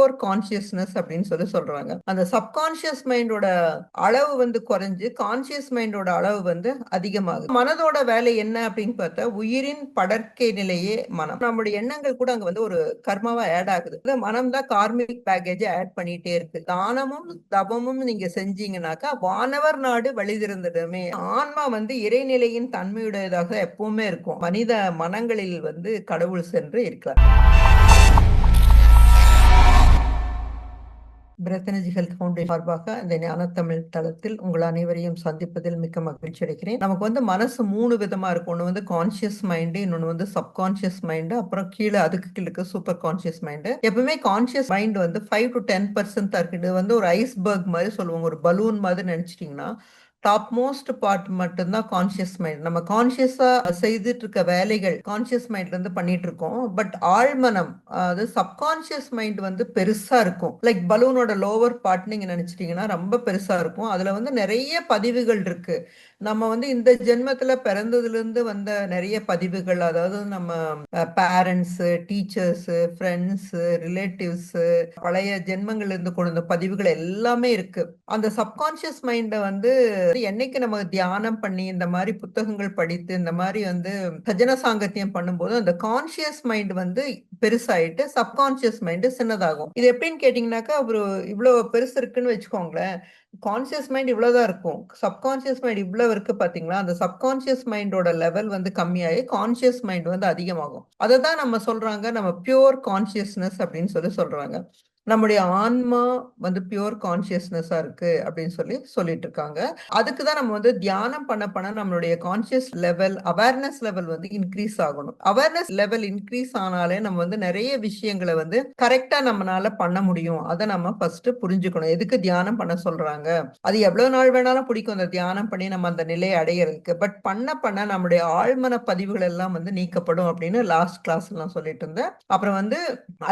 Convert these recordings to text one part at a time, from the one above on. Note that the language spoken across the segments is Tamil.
பியூர் கான்சியஸ்னஸ் அப்படின்னு சொல்றாங்க. அந்த சப்கான்சியஸ் மைண்டோட அளவு குறைஞ்சு கான்சியஸ் மைண்டோட அளவு அதிகமாகுது. மனதோட வேலை என்ன அப்படின்னு பார்த்தா உயிரின் படர்க்கை நிலையே மனம். நம்முடைய எண்ணங்கள் கூட அங்க ஒரு கர்மாவா ஆட் ஆகுது. மனம் தான் கார்மிக் பேக்கேஜ் ஆட் பண்ணிட்டே இருக்கு. தானமும் தபமும் நீங்க செஞ்சீங்கன்னாக்கா வானவர் நாடு வழிதிருந்திடுமே. ஆன்மா இறைநிலையின் தன்மையுடையதாக எப்பவுமே இருக்கும். மனித மனங்களில் கடவுள் சென்று இருக்கிறார். பிரெத் எனர்ஜி ஹெல்த் ஃபவுண்டேஷன் சார்பாக இந்த ஞானத்தமிழ் தளத்தில் உங்கள் அனைவரையும் சந்திப்பதில் மிக்க மகிழ்ச்சி அடைகிறேன். நமக்கு மனசு 3 விதமா இருக்கும். ஒன்று கான்சியஸ் மைண்டு, இன்னொன்று சப்கான்சியஸ் மைண்டு, அப்புறம் கீழே அதுக்கு கீழே சூப்பர் கான்சியஸ் மைண்டு. எப்பவுமே கான்சியஸ் மைண்ட் 5 to 10% தான் இருக்கு. இது ஒரு ஐஸ்பர்க் மாதிரி சொல்லுவாங்க, ஒரு பலூன் மாதிரி நினைச்சிட்டீங்கன்னா டாப் மோஸ்ட் பார்ட் மட்டும்தான் கான்சியஸ் மைண்ட். நம்ம கான்சியஸா செய்துட்டு இருக்க வேலைகள் கான்சியஸ் மைண்ட்ல இருந்து பண்ணிட்டு இருக்கோம். பட் ஆழ்மனம், அது சப்கான்சியஸ் மைண்ட் பெருசா இருக்கும். லைக் பலூனோட லோவர் பார்ட் நீங்க நினைச்சிட்டீங்கன்னா ரொம்ப பெருசா இருக்கும். அதுல நிறைய பதிவுகள் இருக்கு. நம்ம இந்த ஜென்மத்துல பிறந்ததுல இருந்து வந்த நிறைய பதிவுகள், அதாவது நம்ம பேரண்ட்ஸ், டீச்சர்ஸ், ஃப்ரெண்ட்ஸ், ரிலேட்டிவ்ஸ், பழைய ஜென்மங்கள்ல இருந்து கொண்டு வந்த பதிவுகள் எல்லாமே இருக்கு. அந்த சப்கான்சியஸ் மைண்ட என்னைக்கு நம்ம தியானம் பண்ணி இந்த மாதிரி புத்தகங்கள் படித்து இந்த மாதிரி சஜன சாங்கத்தியம் பண்ணும்போது அந்த கான்சியஸ் மைண்ட் பெருசாயிட்டு சப்கான்சியஸ் மைண்ட் சின்னதாகும். இது எப்படின்னு கேட்டீங்கன்னாக்கா, ஒரு இவ்வளவு பெருசு இருக்குன்னு வச்சுக்கோங்களேன். கான்சியஸ் மைண்ட் இவ்வளவுதான் இருக்கும், சப்கான்சியஸ் மைண்ட் இவ்வளவு இருக்கு. பாத்தீங்களா, அந்த சப்கான்சியஸ் மைண்டோட லெவல் கம்மியாகி கான்சியஸ் மைண்ட் அதிகமாகும். அதை தான் நம்ம சொல்றாங்க, நம்ம பியூர் கான்சியஸ்னஸ் அப்படின்னு சொல்றாங்க. நம்முடைய ஆன்மா பியூர் கான்சியஸ்னஸா இருக்கு அப்படின்னு சொல்லிட்டு இருக்காங்க. அதுக்கு தான் நம்ம தியானம் பண்ண நம்மளுடைய conscious level, awareness level increase ஆகணும். அவேர்னஸ் லெவல் இன்க்ரீஸ் ஆனாலே நம்ம நிறைய விஷயங்களை கரெக்டா நம்மளால பண்ண முடியும். அதை நம்ம ஃபர்ஸ்ட் புரிஞ்சுக்கணும். எதுக்கு தியானம் பண்ண சொல்றாங்க, அது எவ்வளவு நாள் வேணாலும் பிடிக்கும் அந்த தியானம் பண்ணி நம்ம அந்த நிலையை அடையிறதுக்கு. பட் பண்ண நம்முடைய ஆழ்மன பதிவுகள் எல்லாம் நீக்கப்படும் அப்படின்னு லாஸ்ட் கிளாஸ் நான் சொல்லிட்டு இருந்தேன். அப்புறம்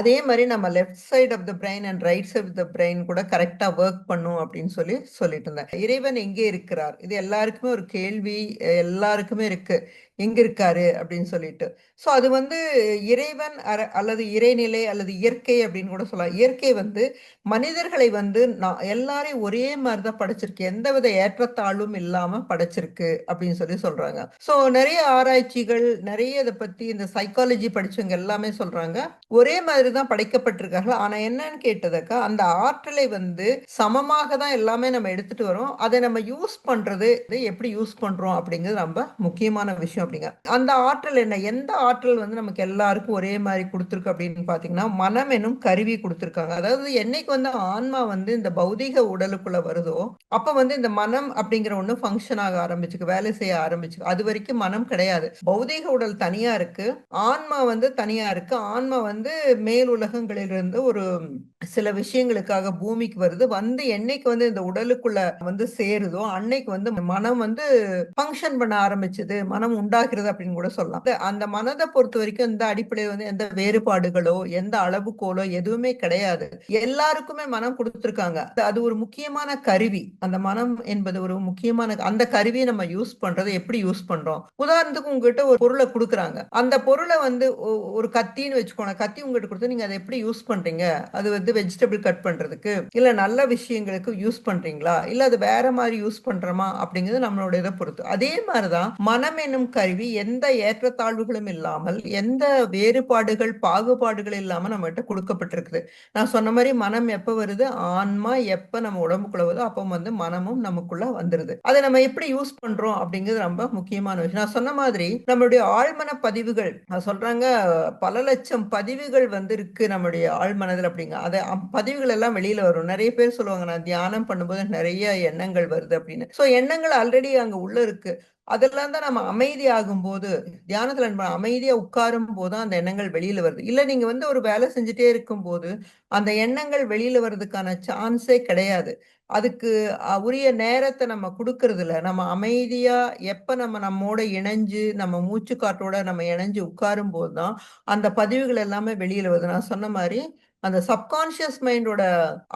அதே மாதிரி நம்ம left side of the brain and right side of the brain கூட கரெக்டா ஒர்க் பண்ணும் அப்படின்னு சொல்லிட்டு இருந்தேன். இறைவன் எங்கே இருக்கிறார், இது எல்லாருக்குமே ஒரு கேள்வி, எல்லாருக்குமே இருக்கு, எங்க இருக்காரு அப்படின்னு சொல்லிட்டு. சோ அது இறைவன் அல்லது இறைநிலை அல்லது இயற்கை அப்படின்னு கூட சொல்லலாம். இயற்கை மனிதர்களை எல்லாரையும் ஒரே மாதிரிதான் படைச்சிருக்கு, எந்தவித ஏற்றத்தாழ்வும் இல்லாம படைச்சிருக்கு அப்படின்னு சொல்றாங்க. சோ நிறைய ஆராய்ச்சிகள், நிறைய இதை பத்தி இந்த சைக்காலஜி படிச்சவங்க எல்லாமே சொல்றாங்க, ஒரே மாதிரிதான் படைக்கப்பட்டிருக்காங்க. ஆனா என்னன்னு கேட்டதுக்கா, அந்த ஆற்றலை சமமாக தான் எல்லாமே நம்ம எடுத்துட்டு வரோம். அதை நம்ம யூஸ் பண்றது எப்படி யூஸ் பண்றோம் அப்படிங்கிறது ரொம்ப முக்கியமான விஷயம். அப்படிங்க அந்த ஆற்றல் என்ன, எந்த ஆற்றல் நமக்கு எல்லாருக்கும் ஒரே மாதிரி கொடுத்துருக்கு அப்படின்னு பாத்தீங்கன்னா, மனம் என்னும் கருவி கொடுத்திருக்காங்க. அதாவது என்னைக்கு ஆன்மா இந்த பௌதிக உடலுக்குள்ள வருதோ அப்ப இந்த மனம் அப்படிங்கிற ஒண்ணு ஃபங்க்ஷன் ஆக ஆரம்பிச்சுக்கு, வேலை செய்ய ஆரம்பிச்சுக்கு. அது வரைக்கும் மனம் கிடையாது. பௌதிக உடல் தனியா இருக்கு, ஆன்மா தனியா இருக்கு. ஆன்மா மேல் உலகங்களிலிருந்து ஒரு சில விஷயங்களுக்காக பூமிக்கு வருது. என்னைக்கு இந்த உடலுக்குள்ள சேருதோ அன்னைக்கு மனம் ஃபங்க்ஷன் பண்ண ஆரம்பிச்சது, மனம் உண்டாகிறது அப்படின்னு கூட சொல்லலாம். அந்த மனதை பொறுத்த வரைக்கும் இந்த அடிப்படையில் எந்த வேறுபாடுகளோ எந்த அளவுகோலோ எதுவுமே கிடையாது. எல்லாருக்குமே மனம் கொடுத்திருக்காங்க. அது ஒரு முக்கியமான கருவி. அந்த மனம் என்பது ஒரு முக்கியமான, அந்த கருவியை நம்ம யூஸ் பண்றது எப்படி யூஸ் பண்றோம். உதாரணத்துக்கு உங்ககிட்ட ஒரு பொருளை கொடுக்குறாங்க, அந்த பொருளை ஒரு கத்தின்னு வச்சுக்கோங்க, கத்தி உங்ககிட்ட கொடுத்து நீங்க அதை எப்படி யூஸ் பண்றீங்க, அது வெஜிடபிள் கட் பண்றதுக்கு இல்ல நல்ல விஷயங்களுக்கு யூஸ் பண்றீங்களா, இல்ல அது வேற மாதிரி யூஸ் பண்றோமா அப்படிங்கிறது நம்மளோட இதை பொறுத்து. அதே மாதிரிதான் மனம் என்னும் கருவி எந்த ஏற்றத்தாழ்வுகளும் இல்லாமல், எந்த வேறுபாடுகள் பாகுபாடுகள் இல்லாம நம்ம கிட்ட கொடுக்கப்பட்டிருக்குது. நான் சொன்ன மாதிரி மனம் எப்ப வருது, ஆன்மா எப்ப நம்ம உடம்புக்குள்ள வருதோ அப்ப மனமும் நமக்குள்ள வந்துருது. அதை நம்ம எப்படி யூஸ் பண்றோம் அப்படிங்கிறது ரொம்ப முக்கியமான விஷயம். நான் சொன்ன மாதிரி நம்மளுடைய ஆழ்மன பதிவுகள் சொல்றாங்க, பல லட்சம் பதிவுகள் இருக்கு நம்முடைய ஆழ்மனதில் அப்படிங்க. அதை பதிவுகள் எல்லாம் வெளியில வரும். நிறைய பேர் சொல்லுவாங்க, நான் தியானம் பண்ணும்போது நிறைய எண்ணங்கள் வருது அப்படின்னு. சோ எண்ணங்கள் ஆல்ரெடி அங்க உள்ள இருக்கு. அதெல்லாம் தான் நம்ம அமைதி ஆகும் போது, தியானத்துல நம்ம அமைதியா உட்காரும் போதுதான் அந்த எண்ணங்கள் வெளியில வருது. இல்ல நீங்க ஒரு வேலை செஞ்சுட்டே இருக்கும் போது அந்த எண்ணங்கள் வெளியில வர்றதுக்கான சான்ஸே கிடையாது. அதுக்கு உரிய நேரத்தை நம்ம கொடுக்கறது இல்ல. நம்ம அமைதியா எப்ப நம்மோட இணைஞ்சு நம்ம மூச்சு காற்றோட நம்ம இணைஞ்சு உட்காரும் போதுதான் அந்த பதிவுகள் எல்லாமே வெளியில வருது. நான் சொன்ன மாதிரி அந்த சப்கான்ஷியஸ் மைண்டோட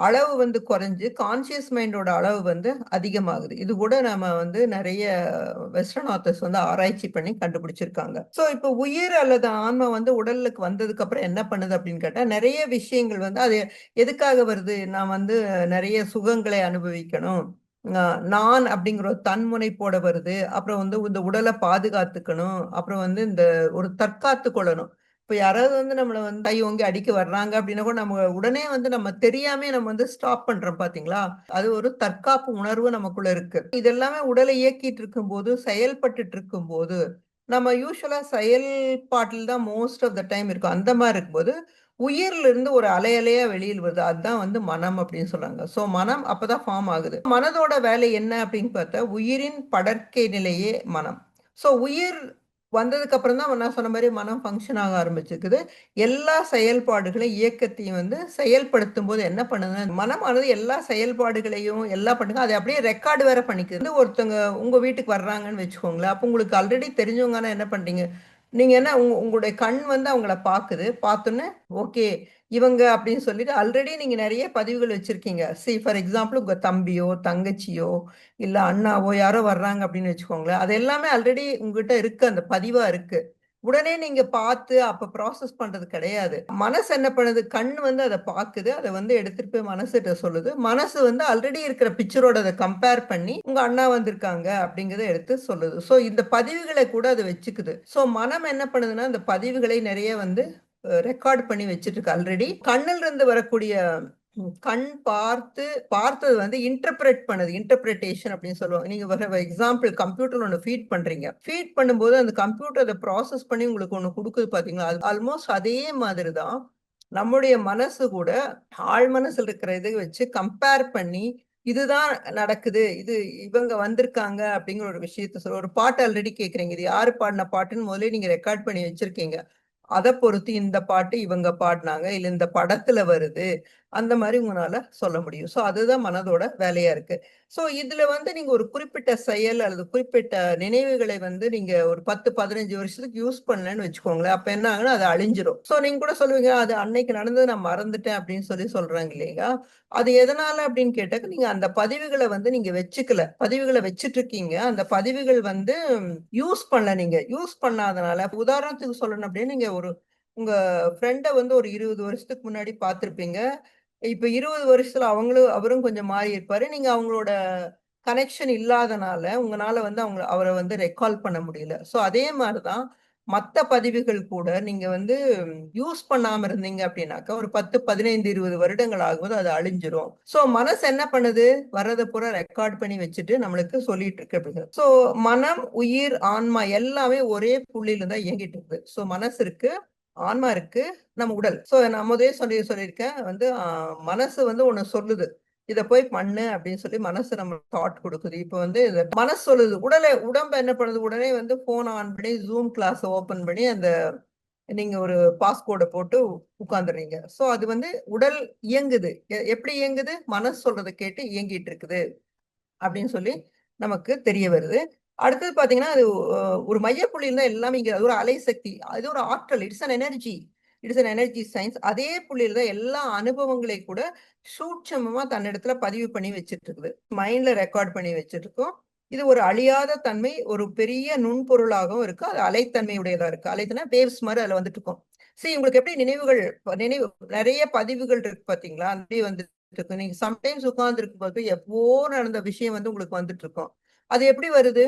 அளவு வந்து குறைஞ்சு கான்சியஸ் மைண்டோட அளவு வந்து அதிகமாகுது. இது கூட நம்ம வந்து நிறைய வெஸ்டர்ன் ஆத்தர்ஸ் வந்து ஆராய்ச்சி பண்ணி கண்டுபிடிச்சிருக்காங்க. சோ இப்போ உயிர் அல்லது ஆன்மா வந்து உடலுக்கு வந்ததுக்கு அப்புறம் என்ன பண்ணுது அப்படின்னு கேட்டா, நிறைய விஷயங்கள் வந்து அது எதுக்காக வருது? நான் வந்து நிறைய சுகங்களை அனுபவிக்கணும். நான் அப்படிங்கிற ஒரு தன்முனைப்போட வருது. அப்புறம் வந்து இந்த உடலை பாதுகாத்துக்கணும். அப்புறம் வந்து இந்த ஒரு தற்காத்து கொள்ளணும். இப்ப யாராவது வந்து நம்மள வந்து கை ஓங்கி அடிக்க வர்றாங்க அப்படின்னா கூட நம்ம உடனே வந்து நம்ம தெரியாமயே நம்ம வந்து ஸ்டாப் பண்றோம் பாத்தீங்களா? அது ஒரு தற்காப்பு உணர்வு நமக்குள்ள இருக்கு. இது எல்லாமே உடலை இயக்கிட்டு இருக்கும்போது, செயல்பட்டுட்டு இருக்கும்போது, நம்ம யூசுவலா செயல்பாட்டில் தான் மோஸ்ட் ஆஃப் த டைம் இருக்கும். அந்த மாரி இருக்கும்போது, உயிர்ல இருந்து ஒரு அலை அலையா வெளியில் வருது. அதுதான் வந்து மனம் அப்படின்னு சொல்றாங்க. சோ மனம் அப்பதான் ஃபார்ம் ஆகுது. மனதோட வேலை என்ன அப்படின்னு பார்த்தா, உயிரின் படர்க்கை நிலையே மனம். சோ உயிர் வந்ததுக்கு அப்புறம் தான் நான் சொன்ன மாரி மனம் ஃபங்ஷன் ஆக ஆரம்பிச்சிருக்குது. எல்லா செயல்பாடுகளையும், இயக்கத்தையும் வந்து செயல்படுத்தும்போது என்ன பண்ணுது, மனமானது எல்லா செயல்பாடுகளையும் பண்ணுங்க. அத அப்படியே ரெக்கார்ட் வேற பண்ணிக்குது. வந்து ஒருத்தவங்க உங்க வீட்டுக்கு வர்றாங்கன்னு வச்சுக்கோங்களேன். அப்ப உங்களுக்கு ஆல்ரெடி தெரிஞ்சவங்கன்னா என்ன பண்றீங்க? நீங்க என்ன உங்களுடைய கண் வந்து அவங்கள பாக்குது. பார்த்தோனே, ஓகே. இவங்க அப்படின்னு சொல்லிட்டு ஆல்ரெடி நீங்க நெறைய பதிவுகள் வச்சிருக்கீங்க. ஃபார் எக்ஸாம்பிள் உங்க தம்பியோ, தங்கச்சியோ, இல்ல அண்ணாவோ யாரோ வர்றாங்க அப்படின்னு வச்சுக்கோங்களேன். அது எல்லாமே ஆல்ரெடி உங்ககிட்ட இருக்கு. அந்த பதிவா இருக்கு. உடனே நீங்க பார்த்து அப்ப ப்ராசஸ் பண்றது கிடையாது. மனசு என்ன பண்ணுது? கண் வந்து அத பாக்குது. அத வந்து எடுத்துட்டு போய் மனசுட்ட சொல்லுது. மனசு வந்து ஆல்ரெடி இருக்கிற பிக்சரோட அத கம்பேர் பண்ணி, உங்க அண்ணா வந்திருக்காங்க அப்படிங்கிறத எடுத்து சொல்லுது. சோ இந்த பதிவுகள கூட அது வச்சுக்குது. சோ மனம் என்ன பண்ணுதுன்னா, இந்த பதிவுகளை நெறைய வந்து ரெக்கார்ட் பண்ணி வச்சுட்டு இருக்கு ஆல்ரெடி. கண்ணுல இருந்து வரக்கூடிய கண் பார்த்தது வந்து இன்டர்பிரட் பண்ணுது. இன்டர்பிரேட்டேஷன் அப்படின்னு சொல்லுவாங்க. நீங்க ஃபார் எக்ஸாம்பிள் கம்ப்யூட்டர்ல ஒண்ணு ஃபீட் பண்றீங்க. ஃபீட் பண்ணும்போது அந்த கம்ப்யூட்டர் அத ப்ராசஸ் பண்ணி உங்களுக்கு ஒண்ணு குடுக்குது பார்த்தீங்களா? அது ஆல்மோஸ்ட் அதே மாதிரி தான் நம்முடைய மனசு கூட ஆழ் மனசுல இருக்கிற இத வச்சு கம்பேர் பண்ணி, இதுதான் நடக்குது. இவங்க வந்திருக்காங்க அப்படிங்கிற ஒரு விஷயத்த ஒரு பாட்டு ஆல்ரெடி கேட்கிறீங்க. இது யாரு பாடுன பாட்டுன்னு முதல்லயே நீங்க ரெக்கார்ட் பண்ணி வச்சிருக்கீங்க. அத பொறுத்து இந்த பாட்டு இவங்க பாடுனாங்க. இல்ல இந்த படத்துல வருது. அந்த மாரி உங்கனால சொல்ல முடியும். சோ அதுதான் மனதோட வேலையா இருக்கு. சோ இதுல வந்து நீங்க ஒரு குறிப்பிட்ட செயல் அல்லது குறிப்பிட்ட நினைவுகளை வந்து நீங்க ஒரு 10, 15 வருஷத்துக்கு யூஸ் பண்ணலன்னு வச்சுக்கோங்களேன். அப்ப என்ன ஆகும்னா அது அழிஞ்சிரும். சோ நீங்க கூட சொல்லுவீங்க, "அது அன்னைக்கு நடந்தது நான் மறந்துட்டேன்" அப்படின்னு சொல்றாங்க இல்லைங்களா? அது எதனால அப்படின்னு கேட்டாக்க, நீங்க அந்த பதிவுகள வந்து நீங்க வச்சுக்கல. பதிவுகள வச்சுட்டு இருக்கீங்க. அந்த பதிவுகள் வந்து யூஸ் பண்ணல நீங்க. யூஸ் பண்ணாதனால உதாரணத்துக்கு சொல்லணும் அப்படின்னா, நீங்க உங்க ஃப்ரெண்ட வந்து ஒரு 20 வருஷத்துக்கு முன்னாடி பார்த்திருப்பீங்க. இப்ப 20 வருஷத்துல அவரும் கொஞ்சம் மாறி இருப்பாரு. நீங்க அவங்களோட கனெக்ஷன் இல்லாதனால, உங்கனால வந்து அவர வந்து ரெக்கால் பண்ண முடியல. சோ அதே மாரி தான் மத்த பதிவுகள் கூட நீங்க வந்து யூஸ் பண்ணாம இருந்தீங்க அப்படின்னாக்கா, ஒரு 10, 15, 20 வருடங்கள் ஆகும்போது அது அழிஞ்சிரும். சோ மனசு என்ன பண்ணுது? வர்றத பூரா ரெக்கார்ட் பண்ணி வச்சுட்டு நம்மளுக்கு சொல்லிட்டு இருக்கு அப்படிங்கிறது. சோ மனம், உயிர், ஆன்மா எல்லாமே ஒரே புள்ளியில தான் இயங்கிட்டு இருக்கு. சோ மனசு இருக்கு, ஆன்மா இருக்கு, நம்ம உடல். சோ நான் முதலே சொல்லியிருக்கேன் வந்து மனசு வந்து ஒண்ணு சொல்லுது. இத போய் பண்ணு அப்படின்னு சொல்லி மனசு நம்மளுக்கு தாட் குடுக்குது. இப்ப வந்து மனசு சொல்லுது. உடம்பு என்ன பண்ணுது? உடனே வந்து ஃபோன் ஆன் பண்ணி Zoom கிளாஸ் ஓப்பன் பண்ணி நீங்க ஒரு பாஸ்கோட போட்டு உட்கார்ந்துறீங்க. சோ அது வந்து உடல் இயங்குது. எப்படி இயங்குது? மனசு சொல்றத கேட்டு இயங்கிட்டு இருக்குது. அப்படின்னு சொல்லி நமக்கு தெரிய வருது. அடுத்தது பார்த்தீங்கன்னா, அது ஒரு மையப்புள்ளியில தான் எல்லாமே இங்க அது ஒரு அலை சக்தி. அது ஒரு ஆற்றல். It's an energy. It's an energy science. அதே புள்ளியில தான் எல்லா அனுபவங்களை கூட சூட்சமமா தன்னிடத்துல பதிவு பண்ணி வச்சுட்டு இருக்குது. மைண்ட்ல ரெக்கார்ட் பண்ணி வச்சிருக்கோம். இது ஒரு அழியாத தன்மை, ஒரு பெரிய நுண்பொருளாகவும் இருக்கு. அது அலைத்தன்மை உடையதா இருக்கு. அலைத்தன்னா வேவ்ஸ் மாரி அதுல வந்துட்டு இருக்கும். உங்களுக்கு எப்படி நினைவு நெறைய பதிவுகள் இருக்கு பார்த்தீங்களா? அப்படியே வந்துட்டு இருக்கு. நீங்க சம்டைம்ஸ் உட்கார்ந்து இருக்கும்போது எப்பவோ நடந்த விஷயம் வந்து உங்களுக்கு வந்துட்டு இருக்கும். அது எப்படி வருது?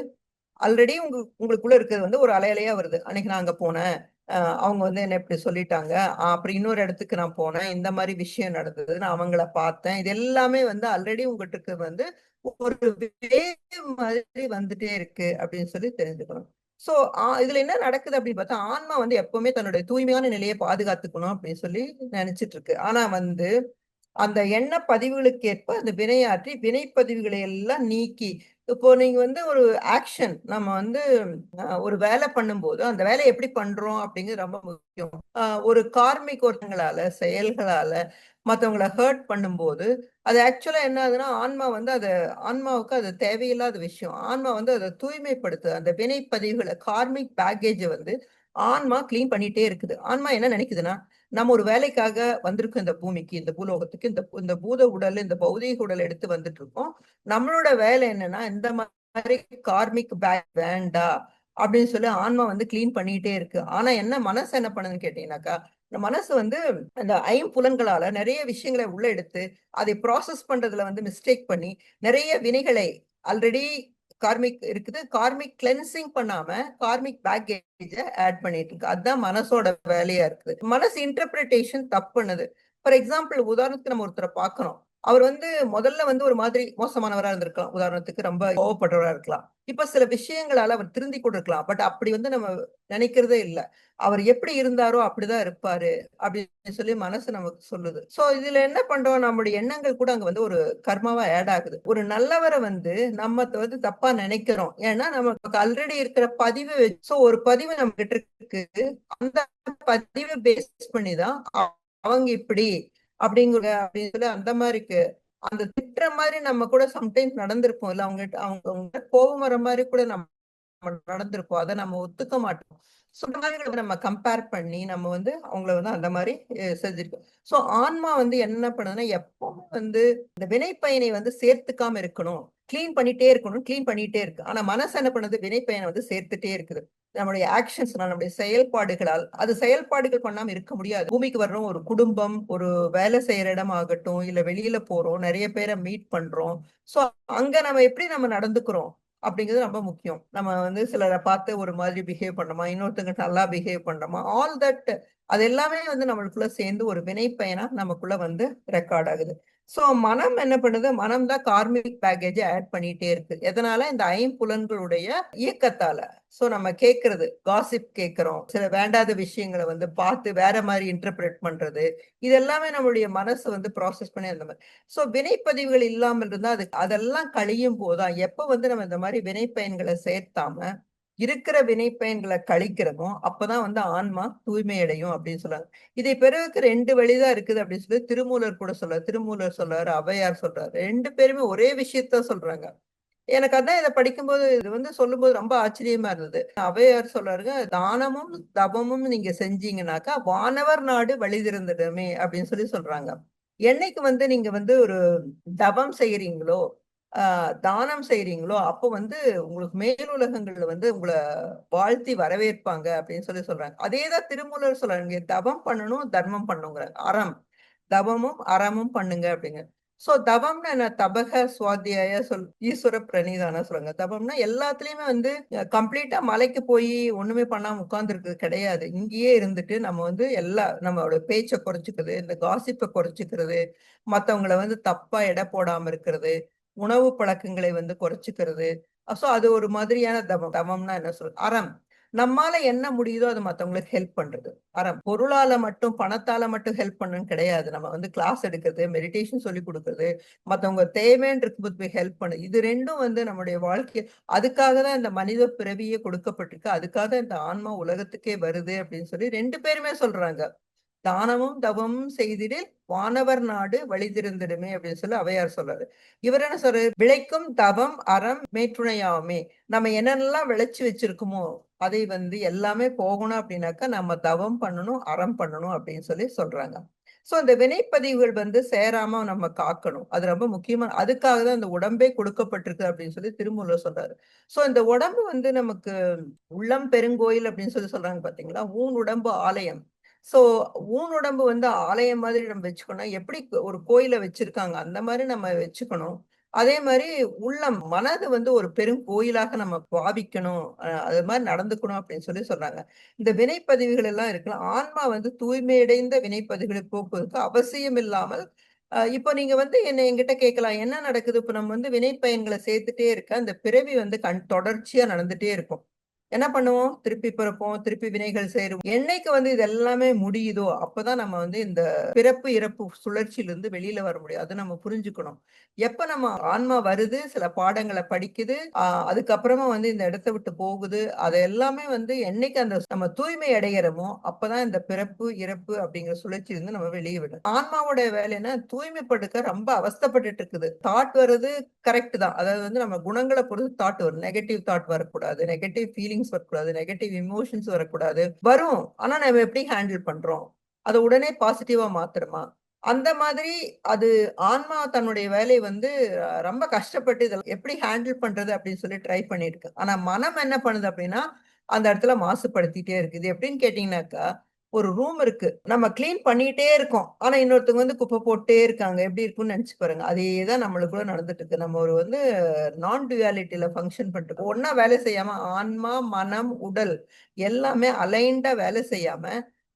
ஆல்ரெடி உங்களுக்குள்ள இருக்கிறது வந்து ஒரு அலை அலையா வருது. அன்னைக்கு நான் அங்க போனேன். அ அவங்க வந்து என்ன இப்படி சொல்லிட்டாங்க. அப்புறம் இன்னொரு இடத்துக்கு நான் போனேன். இந்த மாரி விஷயம் நடந்தது. நான் அவங்கள பார்த்தேன். இது எல்லாமே வந்து ஆல்ரெடி உங்கட்ட இருக்கிறது வந்து ஒரு வேவ் மாதிரி வந்துட்டே இருக்கு அப்படின்னு சொல்லி தெரிஞ்சுக்கணும். சோ இதுல என்ன நடக்குது அப்படின்னு பார்த்தா, ஆன்மா வந்து எப்பவுமே தன்னுடைய தூய்மையான நிலைய பாதுகாத்துக்கணும் அப்படின்னு சொல்லி நெனச்சுட்டு இருக்கு. ஆனா வந்து அந்த எண்ண பதிவுகளுக்கு ஏற்ப அந்த வினையாற்றி, வினைப்பதிவுகளை எல்லாம் நீக்கி, இப்போ நீங்க வந்து ஒரு ஆக்ஷன் நம்ம வந்து ஒரு வேலை பண்ணும்போது, அந்த வேலைய எப்படி பண்றோம் அப்படிங்கிறது ரொம்ப முக்கியம். ஒரு கார்மிக் ஒருத்தங்களால, செயல்களால மத்தவங்கள ஹர்ட் பண்ணும்போது, அது ஆக்சுவலா என்ன ஆகுதுன்னா, ஆன்மாவுக்கு அது தேவையில்லாத விஷயம். ஆன்மா வந்து அத தூய்மைப்படுத்துது. அந்த வினைப்பதிவுகள கார்மிக் பேக்கேஜ வந்து ஆன்மா கிளீன் பண்ணிட்டே இருக்குது. ஆன்மா என்ன நினைக்குதுன்னா, நம்ம ஒரு வேலைக்காக வந்திருக்கோம் இந்த பூமிக்கு, இந்த பூலோகத்துக்கு, இந்த பூத உடல், இந்த பௌதீக உடல் எடுத்து வந்துட்டு இருக்கோம். நம்மளோட வேலை என்னன்னா, இந்த மாதிரி கார்மிக் பேக் வேண்டாம் அப்படின்னு சொல்லி ஆன்மா வந்து கிளீன் பண்ணிட்டே இருக்கு. ஆனா என்ன மனசு என்ன பண்ணுதுன்னு கேட்டீங்கன்னாக்கா, இந்த மனசு வந்து அந்த ஐம்புலன்களால நிறைய விஷயங்களை உள்ள எடுத்து அதை ப்ராசஸ் பண்றதுல வந்து மிஸ்டேக் பண்ணி நிறைய வினைகளை ஆல்ரெடி கார்மிக் இருக்குது, கார்மிக் கிளென்சிங் பண்ணாம கார்மிக் பேக்கேஜ ஆட் பண்ணிட்டு இருக்கு. அதுதான் மனசோட வேலையா இருக்குது. மனசு இன்டர்பிரிட்டேஷன் தப்பு பண்ணுது. ஃபார் எக்ஸாம்பிள் உதாரணத்துக்கு நம்ம ஒருத்தரை பார்க்கிறோம். அவர் வந்து முதல்ல வந்து ஒரு மாதிரி மோசமானவரா இருந்திருக்கலாம். உதாரணத்துக்கு ரொம்ப கோவப்படுறவரா இருக்கலாம். இப்ப சில விஷயங்களால அவர் திருந்தி கொண்டிருக்கலாம். பட் அப்படி வந்து நம்ம நினைக்கிறதே இல்ல. அவர் எப்படி இருந்தாரோ அப்படிதான் இருப்பாரு அப்படின்னு சொல்லி மனசு நமக்கு சொல்லுது. சோ இதுல என்ன பண்றோம், நம்முடைய எண்ணங்கள் கூட அங்க வந்து ஒரு கர்மாவா ஆட் ஆகுது. ஒரு நல்லவரை வந்து நம்ம வந்து தப்பா நினைக்கிறோம். ஏன்னா நமக்கு ஆல்ரெடி இருக்கிற பதிவு சோ ஒரு பதிவு நம்ம கிட்ட இருக்கு. அந்த பதிவை பேஸ் பண்ணிதான் அவங்க இப்படி அப்படின்னு சொல்லி அந்த மாதிரிக்கு அந்த திட்டுற மாதிரி நம்ம கூட சம்டைம்ஸ் நடந்திருப்போம் இல்ல, அவங்க கோபம் வர மாதிரி கூட நம்ம நடந்திருப்போம். அதை நம்ம ஒத்துக்க மாட்டோம். சோ அந்த மாதிரி நம்ம கம்பேர் பண்ணி நம்ம வந்து அவங்கள வந்து அந்த மாதிரி செஞ்சிருக்கோம். சோ ஆன்மா வந்து என்ன பண்ணுதுன்னா, எப்பவுமே வந்து இந்த வினைப்பயனை வந்து சேர்த்துக்காம இருக்கணும், கிளீன் பண்ணிட்டே இருக்கணும், கிளீன் பண்ணிட்டே இருக்கு. ஆனா மனசு என்ன பண்ணுது, வினைப்பயனை வந்து சேர்த்துட்டே இருக்குது. நம்முடைய ஆக்ஷன்ஸ்னால, நம்முடைய செயல்பாடுகளால். அது செயல்பாடுகள் பண்ணாம இருக்க முடியாது. பூமிக்கு வர்றோம், ஒரு குடும்பம், ஒரு வேலை செய்யற இடம் ஆகட்டும், இல்ல வெளியில போறோம், நிறைய பேரை மீட் பண்றோம். சோ அங்க நம்ம எப்படி நம்ம நடந்துக்கிறோம் அப்படிங்கிறது ரொம்ப முக்கியம். நம்ம வந்து சிலரை பார்த்து ஒரு மாதிரி பிஹேவ் பண்ணோமா, இன்னொருத்தங்க நல்லா பிஹேவ் பண்றோமா, ஆல் தட் அது எல்லாமே வந்து நம்மளுக்குள்ள சேர்ந்து ஒரு வினைப்பயனா நமக்குள்ள வந்து ரெக்கார்ட் ஆகுது. சோ மனம் என்ன பண்ணுது, மனம் தான் கார்மிக் பேக்கேஜ் ஆட் பண்ணிட்டே இருக்கு. எதனால, இந்த ஐம்புலன்களுடைய இயக்கத்தால. சோ நம்ம கேட்கறது, காசிப் கேட்கிறோம், சில வேண்டாத விஷயங்களை வந்து பார்த்து வேற மாதிரி இன்டர்பிரேட் பண்றது, இது எல்லாமே நம்மளுடைய மனசு வந்து ப்ராசஸ் பண்ணி அந்த மாதிரி. சோ வினைப்பதிவுகள் இல்லாமல் இருந்தா அதெல்லாம் கழியும் போதுதான், எப்ப வந்து நம்ம இந்த மாதிரி வினைப்பயன்களை சேர்த்தாம இருக்கிற வினைப்பயன்களை கழிக்கிறோமோ அப்பதான் வந்து ஆன்மா தூய்மை அடையும் அப்படின்னு சொல்றாங்க. இதை பெறுவதற்கு 2 வழிதான் இருக்குது அப்படின்னு சொல்லி திருமூலர் கூட சொல்றாரு. திருமூலர் சொல்றாரு, ஔவையார் சொல்றாரு. 2 பேருமே ஒரே விஷயத்த சொல்றாங்க. எனக்கு அதான் இதை படிக்கும்போது, இது வந்து சொல்லும்போது ரொம்ப ஆச்சரியமா இருந்தது. ஔவையார் சொல்றாருங்க, தானமும் தவமும் நீங்க செஞ்சீங்கன்னாக்கா வானவர் நாடு வழிதிறந்திடுமே அப்படின்னு சொல்லி சொல்றாங்க. என்னைக்கு வந்து நீங்க வந்து ஒரு தவம் செய்யறீங்களோ, தானம் செய்றீங்களோ, அப்போ வந்து உங்களுக்கு மேலுலகங்கள்ல வந்து உங்கள வாழ்த்தி வரவேற்பாங்க அப்படின்னு சொல்லி சொல்றாங்க. அதேதான் திருமூலர் சொல்றாரு. இங்க தவம் பண்ணணும், தர்மம் பண்ணணுங்கிறாங்க. அறம். தவமும் அறமும் பண்ணுங்க அப்படிங்க. சோ தவம்னா என்ன? தபக சுவாத்தியாய ஈஸ்வர பிரணிதான சொல்லுங்க. தவம்னா எல்லாத்துலயுமே வந்து கம்ப்ளீட்டா மலைக்கு போய் ஒண்ணுமே பண்ணாம உட்கார்ந்து இருக்கிறது கிடையாது. இங்கேயே இருந்துட்டு நம்ம வந்து நம்மளோட பேச்சை குறைச்சுக்கிறது, இந்த காசிப்பை குறைச்சுக்கிறது, மத்தவங்கள வந்து தப்பா எடை போடாம இருக்கிறது, உணவு பழக்கங்களை வந்து குறைச்சுக்கிறது. சோ அது ஒரு மாதிரியான தவம். தவம்னா என்ன அறம். நம்மால என்ன முடியுதோ அது மத்தவங்களுக்கு ஹெல்ப் பண்றது. அறம். பொருளால மட்டும், பணத்தால மட்டும் ஹெல்ப் பண்ணணும்னு கிடையாது. நம்ம வந்து கிளாஸ் எடுக்கிறது, மெடிடேஷன் சொல்லிக் கொடுக்கிறது, மத்தவங்க தேவைன்னு இருக்கும்போது போய் ஹெல்ப் பண்ணுது. இது 2ம் வந்து நம்முடைய வாழ்க்கை. அதுக்காக தான் இந்த மனித பிறவியே கொடுக்கப்பட்டிருக்கு. அதுக்காக இந்த ஆன்மா உலகத்துக்கே வருது அப்படின்னு சொல்லி 2 பேருமே சொல்றாங்க. தானமும் தவமும் செய்திடில் வானவர் நாடு வழிதிருந்திடுமே அப்படின்னு சொல்லி ஔவையார் சொல்றாரு. இவர் என்ன சொல்றாரு, விளைக்கும் தவம் அறம் மேற்றுணையாமே. நம்ம என்னென்னலாம் விளைச்சு வச்சிருக்கோமோ அதை வந்து எல்லாமே போகணும் அப்படின்னாக்கா நம்ம தவம் பண்ணணும், அறம் பண்ணணும் அப்படின்னு சொல்லி சொல்றாங்க. சோ இந்த வினைப்பதிவுகள் வந்து சேராம நம்ம காக்கணும். அது ரொம்ப முக்கியமான, அதுக்காக தான் இந்த உடம்பே கொடுக்கப்பட்டிருக்கு அப்படின்னு சொல்லி திருமூலர் சொல்றாரு. சோ இந்த உடம்பு வந்து நமக்கு உள்ளம் பெருங்கோயில் அப்படின்னு சொல்லி சொல்றாங்க பாத்தீங்களா, ஊன் உடம்பு ஆலயம். சோ ஊன் உடம்பு வந்து ஆலயம் மாதிரி நம்ம வச்சுக்கணும். எப்படி ஒரு கோயில வச்சிருக்காங்க அந்த மாதிரி நம்ம வச்சுக்கணும். அதே மாதிரி உள்ளம், மனது வந்து ஒரு பெரும் கோயிலாக நம்ம பாவிக்கணும். அது மாதிரி நடந்துக்கணும் அப்படின்னு சொல்லி சொல்றாங்க. இந்த வினைப்பதிவுகள் எல்லாம் இருக்கலாம். ஆன்மா வந்து தூய்மையடைந்த வினைப்பதிவுகளை போக்குவதற்கு அவசியம் இல்லாமல், இப்போ நீங்க வந்து என்கிட்ட கேட்கலாம், என்ன நடக்குது இப்ப நம்ம வந்து வினைப்பயன்களை சேர்த்துட்டே இருக்க அந்த பிறவி வந்து தொடர்ச்சியா நடந்துட்டே இருக்கும். என்ன பண்ணுவோம்? திருப்பி பிறப்போம், திருப்பி வினைகள் சேரும். என்னைக்கு வந்து இது எல்லாமே முடியுதோ, அப்பதான் நம்ம வந்து இந்த பிறப்பு, இறப்பு சுழற்சியிலிருந்து வெளியில வர முடியும். அத நம்ம புரிஞ்சுக்கணும். எப்ப நம்ம ஆன்மா வருது, சில பாடங்கள படிக்குது, அதுக்கப்புறமா வந்து இந்த இடத்த விட்டு போகுது. அது எல்லாமே வந்து என்னைக்கு அந்த நம்ம தூய்மை அடையறோமோ, அப்பதான் இந்த பிறப்பு, இறப்பு அப்படிங்கிற சுழற்சியிலிருந்து நம்ம வெளிய விடும். ஆன்மாவோட வேலை என்ன? தூய்மைப்படுத்த ரொம்ப அவஸ்தைப்பட்டுட்டு இருக்குது. தாட் வருது கரெக்ட் தான். அதாவது வந்து நம்ம குணங்கள பொறுத்து தாட் வரும். நெகட்டிவ் தாட் வரக்கூடாது. நெகட்டிவ் ஃபீலிங்ஸ் வரக்கூடாது. நெகட்டிவ் எமோஷன்ஸ் வரக்கூடாது. வரும். ஆனா நம்ம எப்படி ஹேண்டில் பண்றோம்? அத உடனே பாசிட்டிவா மாத்துறமா? அந்த மாதிரி அது ஆன்மா தன்னுடைய வேலைய வந்து ரொம்ப கஷ்டப்பட்டு இதெல்லாம் எப்படி ஹேண்டில் பண்றது அப்படின்னு சொல்லி ட்ரை பண்ணியிருக்கு. ஆனா மனம் என்ன பண்ணுது அப்படின்னா, அந்த இடத்துல மாசுபடுத்திட்டே இருக்கு. இது எப்படின்னு கேட்டீங்கன்னாக்கா, ஒரு ரூம் இருக்கு. நம்ம கிளீன் பண்ணிட்டே இருக்கோம். ஆனா இன்னொருத்தவங்க வந்து குப்பை போட்டே இருக்காங்க. எப்படி இருக்கும்னு நெனச்சு பாருங்க. அதே தான் நம்மளுக்குள்ள நடந்துட்டு இருக்கு. நம்ம ஒரு வந்து நான் டுயாலிட்டில ஃபங்ஷன் பண்ணிட்டு ஒண்ணா வேலை செய்யாம ஆன்மா, மனம், உடல் எல்லாமே அலைன்டா வேலை செய்யாம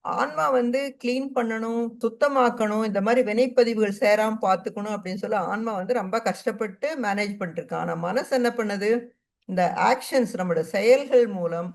ஆன்மா வந்து கிளீன் பண்ணணும், சுத்தமாக்கணும், இந்த மாரி வினைப்பதிவுகள் சேராம பார்த்துக்கணும் அப்படின்னு சொல்லி ஆன்மா வந்து ரொம்ப கஷ்டப்பட்டு மேனேஜ் பண்ணிட்டுருக்கு. ஆனா மனசு என்ன பண்ணுது? இந்த ஆக்ஷன்ஸ் நம்மோட செயல்கள் மூலம்,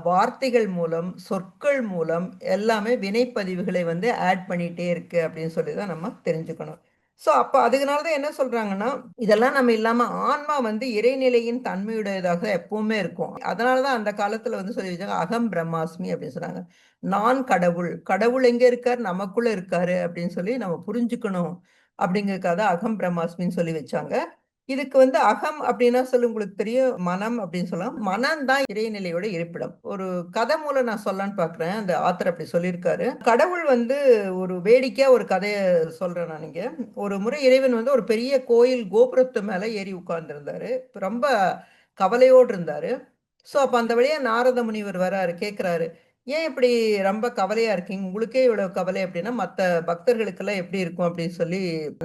வார்த்தைகள் மூலம், சொற்கள் மூலம் எல்லாமே வினைப்பதிவுகளை வந்து ஆட் பண்ணிட்டே இருக்கு அப்படின்னு சொல்லி தான் நம்ம தெரிஞ்சுக்கணும். ஸோ அப்ப அதுனால தான் என்ன சொல்றாங்கன்னா, இதெல்லாம் நம்ம இல்லாம ஆன்மா வந்து இறைநிலையின் தன்மையுடையதாக எப்பவுமே இருக்கும். அதனால தான் அந்த காலத்துல வந்து சொல்லி வச்சாங்க, "அகம் பிரம்மாஸ்மி" அப்படின்னு சொன்னாங்க. நான் கடவுள். கடவுள் எங்க இருக்காரு? நமக்குள்ள இருக்காரு அப்படின்னு சொல்லி நம்ம புரிஞ்சுக்கணும். அப்படிங்கிறதுக்காக தான் அகம் பிரம்மாஸ்மின்னு சொல்லி வச்சாங்க. இதுக்கு வந்து அகம் அப்படின்னா சொல்லி உங்களுக்கு தெரியும். மனம் அப்படின்னு சொல்லலாம். மனம் தான் இறைநிலையோட இருப்பிடம். ஒரு கதை மூலம் நான் சொல்லலான்னு பார்க்கிறேன். அந்த ஆத்தர் அப்படி சொல்லியிருக்காரு. கடவுள் வந்து ஒரு வேடிக்கையா ஒரு கதைய சொல்றேன் நான் இங்க. ஒரு முறை இறைவன் வந்து ஒரு பெரிய கோயில் கோபுரத்து மேல ஏறி உட்கார்ந்திருந்தாரு. ரொம்ப கவலையோடு இருந்தாரு. ஸோ, அப்ப அந்த வழியா நாரத முனிவர் வராரு. கேட்கிறாரு. "ஏன் இப்படி ரொம்ப கவலையா இருக்கீங்க? உங்களுக்கே இவ்வளவு கவலை அப்படின்னா, மத்த பக்தர்களுக்கெல்லாம் எப்படி இருக்கும்?" அப்படின்னு சொல்லி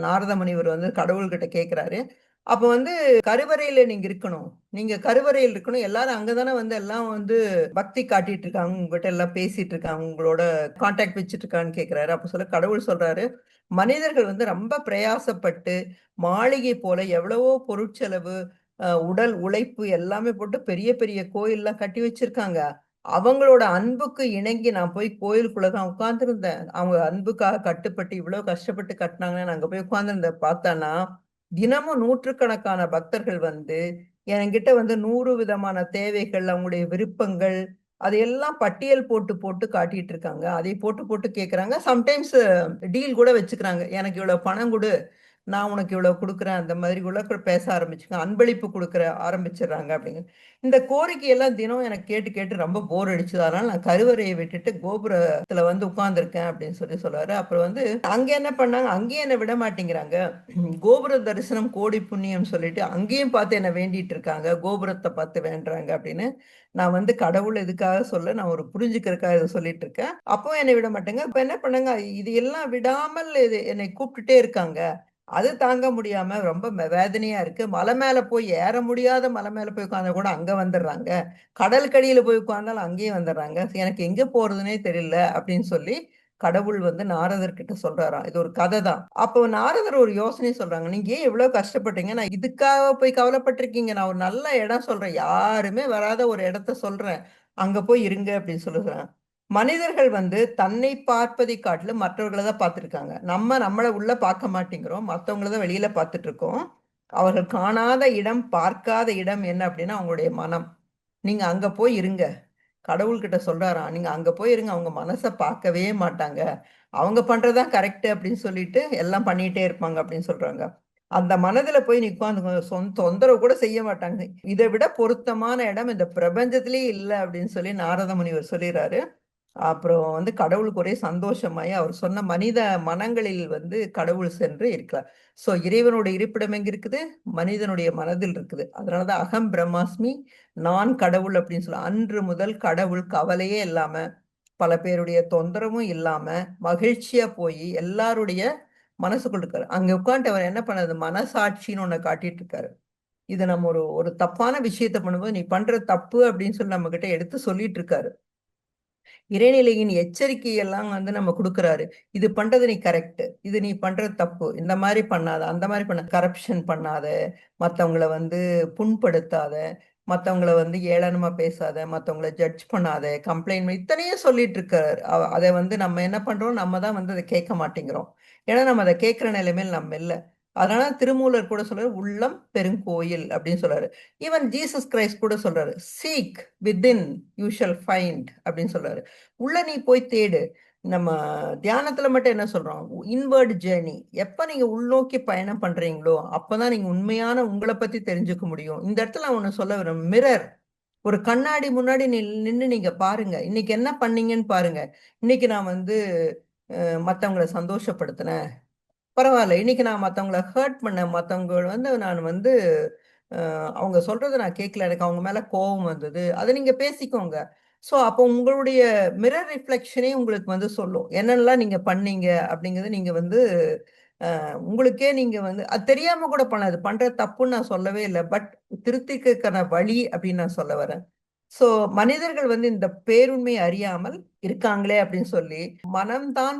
நாரத முனிவர் வந்து கடவுள்கிட்ட கேட்கிறாரு. அப்ப வந்து கருவறையில நீங்க இருக்கணும். நீங்க கருவறையில் இருக்கணும். எல்லாரும் அங்க தானே வந்து எல்லாம் வந்து பக்தி காட்டிட்டு இருக்காங்க. உங்ககிட்ட எல்லாம் பேசிட்டு இருக்காங்க. உங்களோட கான்டாக்ட் வச்சுட்டு இருக்கான்னு கேட்கிறாரு. அப்ப கடவுள் சொல்றாரு, "மனிதர்கள் வந்து ரொம்ப பிரயாசப்பட்டு, மாளிகை போல எவ்வளவோ பொருட்செலவு, உடல் உழைப்பு எல்லாமே போட்டு பெரிய பெரிய கோயில்லாம் கட்டி வச்சிருக்காங்க. அவங்களோட அன்புக்கு இணங்கி நான் போய் கோயிலுக்குள்ள தான் உட்கார்ந்திருந்தேன். அவங்க அன்புக்காக கட்டுப்பட்டு இவ்ளோ கஷ்டப்பட்டு கட்டுனாங்கன்னு நான் அங்க போய் உட்கார்ந்திருந்தேன். பார்த்தான்னா, தினமும் நூற்றுக்கணக்கான பக்தர்கள் வந்து என்கிட்ட வந்து 100 விதமான தேவைகள், அவங்களுடைய விருப்பங்கள், அதையெல்லாம் பட்டியல் போட்டு போட்டு காட்டிட்டு இருக்காங்க. அதை போட்டு போட்டு கேட்கறாங்க. சம்டைம்ஸ் டீல் கூட வச்சுக்கிறாங்க. எனக்கு இவ்வளோ பணம் குடு. நான் உனக்கு இவ்வளோ குடுக்குறேன். அந்த மாதிரி கூட பேச ஆரம்பிச்சுங்க. அன்பளிப்பு குடுக்குற ஆரம்பிச்சுடுறாங்க அப்படின்னு. இந்த கோரிக்கையெல்லாம் தினம் எனக்கு கேட்டு கேட்டு ரொம்ப போர் அடிச்சது. அதனால நான் கருவறைய விட்டுட்டு கோபுரத்துல வந்து உட்கார்ந்துருக்கேன் அப்படின்னு சொல்லி சொல்றாரு. அப்புறம் வந்து அங்க என்ன பண்ணாங்க, அங்கேயும் என்ன விட மாட்டேங்கிறாங்க. கோபுர தரிசனம் கோடி புண்ணியம் சொல்லிட்டு அங்கேயும் பார்த்து என்ன வேண்டிட்டு இருக்காங்க. கோபுரத்த பார்த்து வேண்டுறாங்க அப்படின்னு. நான் வந்து கடவுள் எதுக்காக சொல்ல, நான் ஒரு புரிஞ்சுக்கிறதுக்காக இத சொல்லிட்டு இருக்கேன். அப்பவும் என்னை விட மாட்டேங்க. இப்ப என்ன பண்ணாங்க, இது எல்லாம் விடாமல் இது என்னை கூப்பிட்டுட்டே இருக்காங்க. அது தாங்க முடியாம ரொம்ப வேதனையா இருக்கு. மலை மேல போய் ஏற முடியாத மலை மேல போய் உட்கார்ந்தா கூட அங்க வந்துடுறாங்க. கடலுக்கடியில போய் உட்கார்ந்தாலும் அங்கேயும் வந்துடுறாங்க. எனக்கு எங்க போறதுன்னே தெரியல அப்படின்னு சொல்லி கடவுள் வந்து நாரதர்கிட்ட சொல்றாராம். இது ஒரு கதை தான். அப்போ நாரதர் ஒரு யோசனை சொல்றாங்க. நீங்க ஏன் இவ்ளோ கஷ்டப்பட்டீங்க? நான் இதுக்காக போய் கவலைப்பட்டுருக்கீங்க. நான் ஒரு நல்ல இடம் சொல்றேன். யாருமே வராத ஒரு இடத்த சொல்றேன். அங்க போய் இருங்க அப்படின்னு சொல்லுறாங்க. மனிதர்கள் வந்து தன்னை பார்ப்பதை காட்டிலும் மற்றவர்கள தான் பார்த்துருக்காங்க. நம்ம நம்மள உள்ள பார்க்க மாட்டேங்கிறோம். மத்தவங்கள தான் வெளியில பார்த்துட்டு இருக்கோம். அவர்கள் காணாத இடம், பார்க்காத இடம் என்ன அப்படின்னா, அவங்களுடைய மனம். நீங்க அங்க போய் இருங்க. கடவுள்கிட்ட சொல்றாராம். நீங்க அங்க போய் இருங்க. அவங்க மனச பார்க்கவே மாட்டாங்க. அவங்க பண்றது தான் கரெக்ட் அப்படின்னு சொல்லிட்டு எல்லாம் பண்ணிட்டே இருப்பாங்க அப்படின்னு சொல்றாங்க. அந்த மனதுல போய் நீ உட்கார்ந்துக்கோ. தொந்தரவு கூட செய்ய மாட்டாங்க. இத விட பொருத்தமான இடம் இந்த பிரபஞ்சத்திலேயே இல்ல அப்படின்னு சொல்லி நாரத முனிவர் சொல்லிறாரு. அப்புறம் வந்து கடவுளுக்கு ஒரே சந்தோஷமாயி, அவர் சொன்ன மனித மனங்களில் வந்து கடவுள் சென்று இருக்கிறார். ஸோ இறைவனுடைய இருப்பிடம் எங்க இருக்குது? மனிதனுடைய மனதில் இருக்குது. அதனால தான் அகம் பிரம்மாஸ்மி, நான் கடவுள் அப்படின்னு சொல்லி அன்று முதல் கடவுள் கவலையே இல்லாம, பல பேருடைய தொந்தரவும் இல்லாம, மகிழ்ச்சியா போயி எல்லாருடைய மனசுக்குள்ள இருக்காரு. அங்க உட்கார்ந்துட்டு அவர் என்ன பண்ணாரு? மனசாட்சின்னு ஒண்ண காட்டிட்டு இருக்காரு. இது நம்ம ஒரு ஒரு தப்பான விஷயத்த பண்ணும்போது, "நீ பண்றது தப்பு" அப்படின்னு சொல்லி நம்மகிட்ட எடுத்து சொல்லிட்டு இருக்காரு. இறைநிலையின் எச்சரிக்கை எல்லாம் வந்து நம்ம குடுக்குறாரு. இது பண்றது நீ கரெக்ட். இது நீ பண்றது தப்பு. இந்த மாரி பண்ணாத, அந்த மாரி கரப்ஷன் பண்ணாத, மத்தவங்கள வந்து புண்படுத்தாத, மத்தவங்கள வந்து ஏளனமா பேசாத, மத்தவங்கள ஜட்ஜ் பண்ணாத, கம்ப்ளைண்ட் இத்தனையும் சொல்லிட்டு இருக்காரு. அத வந்து நம்ம என்ன பண்றோம்? நம்ம தான் வந்து அத கேட்க மாட்டேங்கிறோம். ஏன்னா நம்ம அத கேட்கிற நிலைமையில நம்ம இல்ல. அதனால திருமூலர் கூட சொல்றாரு, "உள்ளம் பெருங்கோயில்" அப்படின்னு சொல்றாரு. ஈவன் ஜீசஸ் கிரைஸ்ட் கூட சொல்றாரு, "seek within you shall find" அப்படின்னு சொல்றாரு. உள்ள நீ போய் தேடு. நம்ம தியானத்துல மட்டும் என்ன சொல்றோம்? Inward journey. எப்ப நீங்க உள்நோக்கி பயணம் பண்றீங்களோ, அப்பதான் நீங்க உண்மையான உங்கள பத்தி தெரிஞ்சுக்க முடியும். இந்த இடத்துல நான் ஒண்ணு சொல்ல விரும்புறேன். மிரர். ஒரு கண்ணாடி முன்னாடி நின்னு நீங்க பாருங்க. இன்னைக்கு என்ன பண்ணீங்கன்னு பாருங்க. இன்னைக்கு நான் வந்து மற்றவங்கள சந்தோஷப்படுத்தினேன், பரவாயில்ல. இன்னைக்கு நான் மற்றவங்கள ஹர்ட் பண்ணேன், மற்றவங்க நான் அவங்க சொல்றத நான் கேட்கல, எனக்கு அவங்க மேல கோபம் வந்தது, அதை நீங்க பேசிக்கோங்க. ஸோ அப்போ உங்களுடைய மிரர் ரிஃப்ளெக்ஷனே உங்களுக்கு சொல்லும் என்னென்னலாம் நீங்க பண்ணீங்க அப்படிங்கிறது. நீங்க உங்களுக்கே நீங்க அது தெரியாம கூட பண்ணலாம், அது பண்ற தப்புன்னு நான் சொல்லவே இல்லை, பட் திருத்திக்கான வழி அப்படின்னு நான் சொல்ல வரேன். சோ மனிதர்கள் இந்த பேருண்மை அறியாமல் இருக்காங்களே அப்படின்னு சொல்லி, மனம்தான்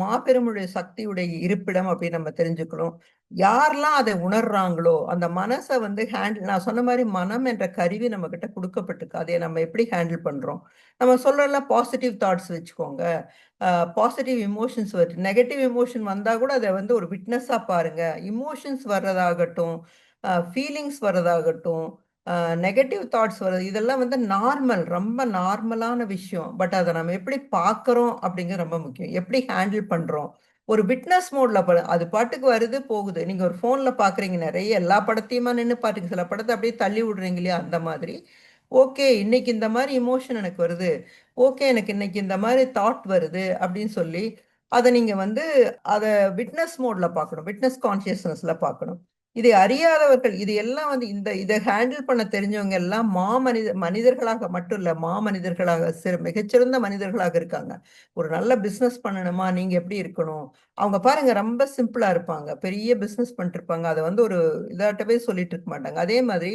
மாபெருமுடைய சக்தியுடைய இருப்பிடம் அப்படின்னு நம்ம தெரிஞ்சுக்கணும். யாரெல்லாம் அதை உணர்றாங்களோ அந்த மனசை ஹேண்டில், நான் சொன்ன மாதிரி மனம் என்ற கருவி நம்ம கிட்ட கொடுக்கப்பட்டிருக்கு, அதை நம்ம எப்படி ஹேண்டில் பண்றோம். நம்ம சொல்றதெல்லாம் பாசிட்டிவ் தாட்ஸ் வச்சுக்கோங்க, பாசிட்டிவ் இமோஷன்ஸ் வருது, நெகட்டிவ் இமோஷன் வந்தா கூட அதை ஒரு விட்னஸா பாருங்க. இமோஷன்ஸ் வர்றதாகட்டும், ஃபீலிங்ஸ் வர்றதாகட்டும், நெகட்டிவ் தாட்ஸ் வருது, இதெல்லாம் நார்மல், ரொம்ப நார்மலான விஷயம். பட் அதை நம்ம எப்படி பார்க்குறோம் அப்படிங்கிறது ரொம்ப முக்கியம். எப்படி ஹேண்டில் பண்ணுறோம். ஒரு விட்னஸ் மோட்ல அது பாட்டுக்கு வருது போகுது. நீங்க ஒரு ஃபோன்ல பார்க்குறீங்க, நிறைய எல்லா படத்தையுமா நின்று பாட்டுக்கு, சில படத்தை அப்படியே தள்ளி விடுறீங்க இல்லையா, அந்த மாதிரி. ஓகே, இன்னைக்கு இந்த மாதிரி இமோஷன் எனக்கு வருது, ஓகே எனக்கு இன்னைக்கு இந்த மாதிரி தாட் வருது அப்படின்னு சொல்லி அதை நீங்க அதை விட்னஸ் மோட்ல பார்க்கணும், விட்னஸ் கான்சியஸ்னஸ்ல பார்க்கணும். இதை அறியாதவர்கள், இது எல்லாம் இதை ஹேண்டில் பண்ண தெரிஞ்சவங்க எல்லாம் மனிதர்களாக மட்டும் இல்ல, மனிதர்களாக மிகச்சிறந்த மனிதர்களாக இருக்காங்க. ஒரு நல்ல பிசினஸ் பண்ணணுமா, நீங்க எப்படி இருக்கணும், அவங்க பாருங்க ரொம்ப சிம்பிளா இருப்பாங்க, பெரிய பிசினஸ் பண்ணிட்டு இருப்பாங்க, அதை ஒரு இதாட்டவே சொல்லிட்டு இருக்க மாட்டாங்க. அதே மாதிரி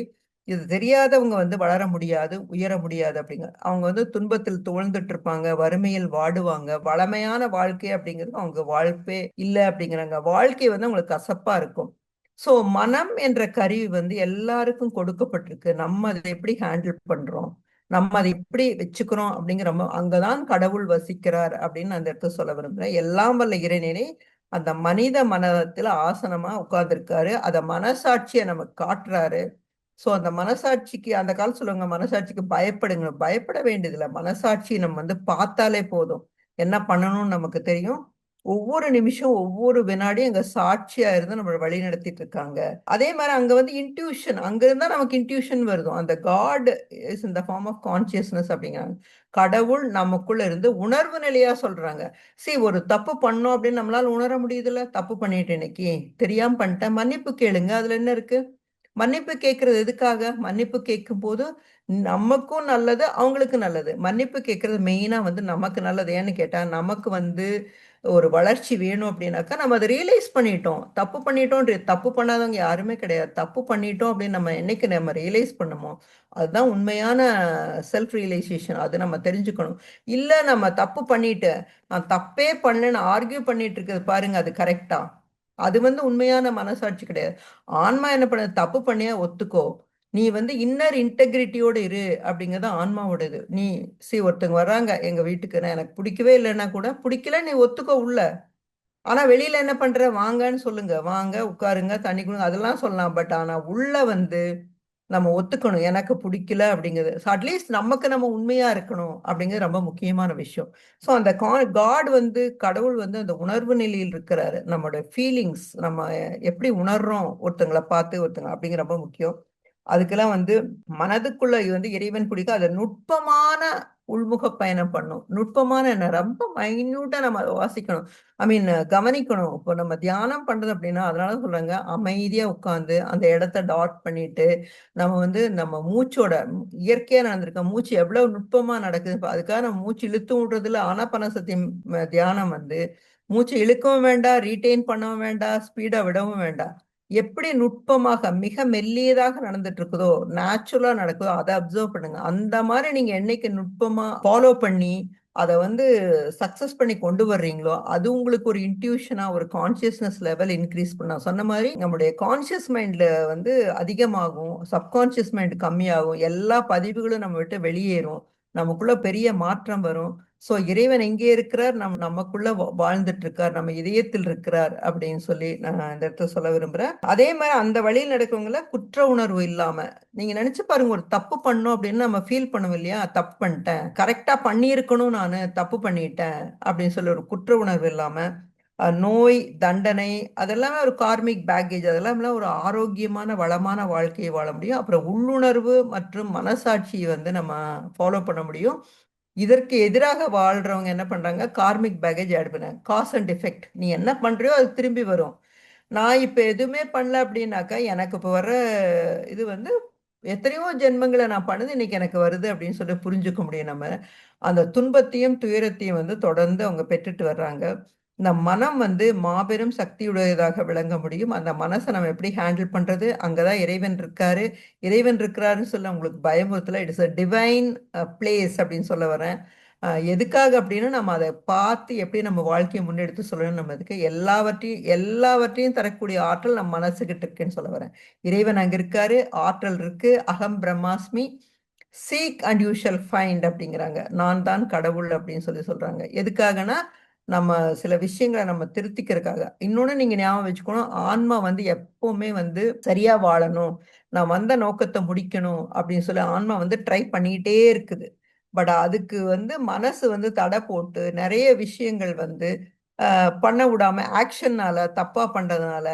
இது தெரியாதவங்க வளர முடியாது, உயர முடியாது அப்படிங்க. அவங்க துன்பத்தில் துவழ்ந்துட்டு இருப்பாங்க, வறுமையில் வாடுவாங்க, வளமையான வாழ்க்கை அப்படிங்கிறது அவங்க வாழ்க்கை இல்ல அப்படிங்கிறாங்க. வாழ்க்கை அவங்களுக்கு கசப்பா இருக்கும். சோ மனம் என்ற கருவி எல்லாருக்கும் கொடுக்கப்பட்டிருக்கு. நம்ம அதை எப்படி ஹேண்டில் பண்றோம், நம்ம அதை எப்படி வச்சுக்கிறோம் அப்படிங்கிற, அங்கதான் கடவுள் வசிக்கிறார் அப்படின்னு அந்த இடத்த சொல்ல விரும்புறேன். எல்லாம் வல்ல இறைவனே அந்த மனித மனத்துல ஆசனமா உட்கார்ந்துருக்காரு, அத மனசாட்சியை நமக்கு காட்டுறாரு. சோ அந்த மனசாட்சிக்கு, அந்த காலம் சொல்லுவாங்க மனசாட்சிக்கு பயப்படுங்க, பயப்பட வேண்டியதில்லை. மனசாட்சி நம்ம பார்த்தாலே போதும், என்ன பண்ணணும்னு நமக்கு தெரியும். ஒவ்வொரு நிமிஷம் ஒவ்வொரு வினாடியும் அங்க சாட்சியா இருந்து நம்மளை வழி நடத்திட்டு இருக்காங்க. அதே மாதிரி அங்க இன்ட்யூஷன், அங்க இருந்தா நமக்கு இன்ட்யூஷன் வருதும். அந்த God is in the form of consciousness அப்படிங்கிறாங்க. கடவுள் நமக்குள்ள இருந்து உணர்வு நிலையா சொல்றாங்க. சரி, ஒரு தப்பு பண்ணோம் அப்படின்னு நம்மளால உணர முடியுதுல்ல, தப்பு பண்ணிட்டேன் இன்னைக்கு, தெரியாம பண்ணிட்டேன், மன்னிப்பு கேளுங்க, அதுல என்ன இருக்கு. மன்னிப்பு கேட்கறது எதுக்காக, மன்னிப்பு கேட்கும் போது நமக்கும் நல்லது, அவங்களுக்கு நல்லது. மன்னிப்பு கேட்கறது மெயினா நமக்கு நல்லது. ஏன்னு கேட்டா, நமக்கு ஒரு வளர்ச்சி வேணும் அப்படின்னாக்கா, நம்ம அதை ரியலைஸ் பண்ணிட்டோம், தப்பு பண்ணிட்டோம். தப்பு பண்ணாதவங்க யாருமே கிடையாது. தப்பு பண்ணிட்டோம் அப்படின்னு நம்ம என்னைக்கு நம்ம ரியலைஸ் பண்ணுமோ, அதுதான் உண்மையான செல்ஃப் ரியலைசேஷன். அது நம்ம தெரிஞ்சுக்கணும். இல்ல நம்ம தப்பு பண்ணிட்டு, நான் தப்பே பண்ணலன்னு ஆர்கியூ பண்ணிட்டு இருக்கிறது பாருங்க, அது கரெக்டா, அது உண்மையான மனசாட்சி கிடையாது. ஆன்மா என்ன பண்ண, தப்பு பண்ணியா ஒத்துக்கோ, நீ இன்னர் இன்டெகிரிட்டியோட இரு அப்படிங்கறது ஆன்மாவோட இது. நீ ஒருத்தங்க வர்றாங்க எங்க வீட்டுக்கு, நான் எனக்கு பிடிக்கவே இல்லைன்னா கூட, பிடிக்கல நீ ஒத்துக்கோ உள்ள. ஆனா வெளியில என்ன பண்ற, வாங்கன்னு சொல்லுங்க, வாங்க உட்காருங்க தண்ணி கொடுங்க அதெல்லாம் சொல்லலாம். பட் ஆனா உள்ள நம்ம ஒத்துக்கணும், எனக்கு பிடிக்கல அப்படிங்கிறது. ஸோ அட்லீஸ்ட் நமக்கு நம்ம உண்மையா இருக்கணும் அப்படிங்கிறது ரொம்ப முக்கியமான விஷயம். ஸோ அந்த காட் கடவுள் அந்த உணர்வு நிலையில் இருக்கிறாரு. நம்மளோட ஃபீலிங்ஸ், நம்ம எப்படி உணர்றோம் ஒருத்தங்களை பார்த்து ஒருத்தங்க அப்படிங்கிற ரொம்ப முக்கியம். அதுக்கெல்லாம் மனதுக்குள்ள இறைவன் பிடிக்கும். அதை நுட்பமான உள்முக பயணம் பண்ணும். நுட்பமான என்ன, ரொம்ப மைன்யூட்டா நம்ம அதை வாசிக்கணும், ஐ மீன் கவனிக்கணும். இப்போ நம்ம தியானம் பண்றது அப்படின்னா, அதனால சொல்றாங்க அமைதியா உட்கார்ந்து அந்த இடத்த டாட் பண்ணிட்டு, நம்ம நம்ம மூச்சோட இயற்கையா நடந்திருக்க மூச்சு எவ்வளவு நுட்பமா நடக்குது. அதுக்காக நம்ம மூச்சு இழுத்து விடுறதுல ஆனாபானசதி தியானம் மூச்சு இழுக்கவும் வேண்டாம், ரீட்டைன் பண்ணவும் வேண்டாம், ஸ்பீடா விடவும் வேண்டாம். எப்படி நுட்பமாக மிக மெல்லியதாக நடந்துட்டு இருக்குதோ, நேச்சுரலா நடக்குதோ அதை அப்சர்வ் பண்ணுங்க. அந்த மாதிரி நீங்க என்னைக்கு நுட்பமா ஃபாலோ பண்ணி அதை சக்சஸ் பண்ணி கொண்டு வர்றீங்களோ, அது உங்களுக்கு ஒரு இன்ட்யூஷனா, ஒரு கான்சியஸ்னஸ் லெவல் இன்க்ரீஸ் பண்ண, சொன்ன மாதிரி நம்முடைய கான்சியஸ் மைண்ட்ல அதிகமாகும், சப்கான்சியஸ் மைண்ட் கம்மியாகும், எல்லா பதிவுகளும் நம்ம விட்டு வெளியேறும், நமக்குள்ள பெரிய மாற்றம் வரும். சோ இறைவன் எங்கே இருக்கிறார், நமக்குள்ள வாழ்ந்துட்டு இருக்கார், நம்ம இதயத்தில் இருக்கிறார் அப்படின்னு சொல்லி நான் இந்த இடத்துல சொல்ல விரும்புறேன். அதே மாதிரி அந்த வழியில் நடக்கவங்கள குற்ற உணர்வு இல்லாம, நீங்க நினைச்சு பாருங்க, ஒரு தப்பு பண்ணோம் அப்படின்னு நம்ம ஃபீல் பண்ணுவோம் இல்லையா, தப்பு பண்ணிட்டேன், கரெக்டா பண்ணியிருக்கணும், நானு தப்பு பண்ணிட்டேன் அப்படின்னு சொல்லி ஒரு குற்ற உணர்வு இல்லாம, நோய் தண்டனை அதெல்லாமே ஒரு கார்மிக் பேக்கேஜ், அதெல்லாம் ஒரு ஆரோக்கியமான வளமான வாழ்க்கையை வாழ முடியும். அப்புறம் உள்ளுணர்வு மற்றும் மனசாட்சியை நம்ம ஃபாலோ பண்ண முடியும். இதற்கு எதிராக வாழ்றவங்க என்ன பண்றாங்க, கார்மிக் பேக்கேஜ் ஆட் பண்ணாங்க. Cause and effect. நீ என்ன பண்றியோ அது திரும்பி வரும். நான் இப்ப எதுவுமே பண்ணல அப்படின்னாக்கா, எனக்கு இப்ப வர்ற இது வந்து எத்தனையோ ஜென்மங்கள நான் பண்ணது இன்னைக்கு எனக்கு வருது அப்படின்னு சொல்லி புரிஞ்சுக்க முடியும் நம்ம. அந்த துன்பத்தையும், துயரத்தையும் வந்து தொடர்ந்து அவங்க பெற்றுட்டு வர்றாங்க. இந்த மனம் வந்து மாபெரும் சக்தியுடையதாக விளங்க முடியும். அந்த மனச நம்ம எப்படி ஹேண்டில் பண்றது? அங்க தான் இறைவன் இருக்காரு. இறைவன் இருக்கிறாருன்னு சொல்ல உங்களுக்கு பயமுறுத்தல. It is a divine place அப்படின்னு சொல்ல வரேன். எதுக்காக அப்படின்னா, நம்ம அத பார்த்து எப்படி நம்ம வாழ்க்கைய முன்னெடுத்து சொல்லணும் நம்ம இதுக்கு எல்லாவற்றையும் எல்லாவற்றையும் தரக்கூடிய ஆற்றல் நம்ம மனசுகிட்ட இருக்குன்னு சொல்ல வரேன். இறைவன் அங்க இருக்காரு, ஆற்றல் இருக்கு. அகம் பிரம்மாஸ்மி, seek and you shall find அப்படிங்கிறாங்க. நான் தான் கடவுள் அப்படின்னு சொல்லி சொல்றாங்க. எதுக்காகனா, நம்ம சில விஷயங்கள நம்ம திருத்திக்கிறதுக்காக. இன்னொன்னு நீங்க ஞாபகம் வச்சுக்கணும், ஆன்மா வந்து எப்பவுமே வந்து சரியா வாழணும். நான் வந்த நோக்கத்த முடிக்கணும் அப்படின்னு சொல்லி ஆன்மா வந்து ட்ரை பண்ணிக்கிட்டே இருக்குது. பட் அதுக்கு வந்து மனசு வந்து தடை போட்டு நெறைய விஷயங்கள் வந்து பண்ண விடாம ஆக்ஷன்னால, தப்பா பண்றதுனால,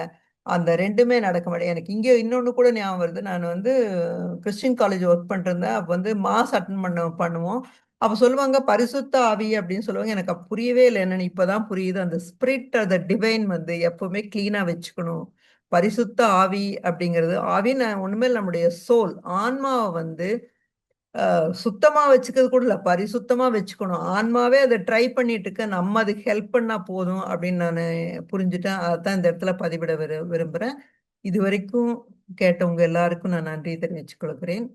அந்த 2மே நடக்க மாட்டேங்குது. எனக்கு இங்க இன்னொன்னு கூட ஞாபகம் வருது. நான் வந்து கிறிஸ்டியன் காலேஜ் ஒர்க் பண்ணிட்டுருந்தேன். அப்ப வந்து மாஸ் அட்டெண்ட் பண்ணுவோம். அப்ப சொல்லுவாங்க, பரிசுத்த ஆவி அப்படின்னு சொல்லுவாங்க. எனக்கு அப்ப புரியவே இல்ல என்னன்னு. இப்ப தான் புரியுது. அந்த ஸ்பிரிட் அந்த டிவைன் வந்து எப்பவுமே கிளீனா வச்சுக்கணும். பரிசுத்த ஆவி அப்படிங்கிறது ஆவின்னா ஒண்ணுமே இல்ல நம்முடைய சோல். ஆன்மாவ வந்து சுத்தமா வச்சுக்கிறது கூட இல்ல. பரிசுத்தமா வச்சுக்கணும். ஆன்மாவே அத ட்ரை பண்ணிட்டு இருக்கு. நம்ம அதுக்கு ஹெல்ப் பண்ணா போதும் அப்படின்னு நானு புரிஞ்சுட்டேன். அதத்தான் இந்த இடத்துல பதிவிட விரும்புறேன். இதுவரைக்கும் கேட்டவங்க எல்லாருக்கும் நான் நன்றி தெரிவிச்சுக் கொள்கிறேன்.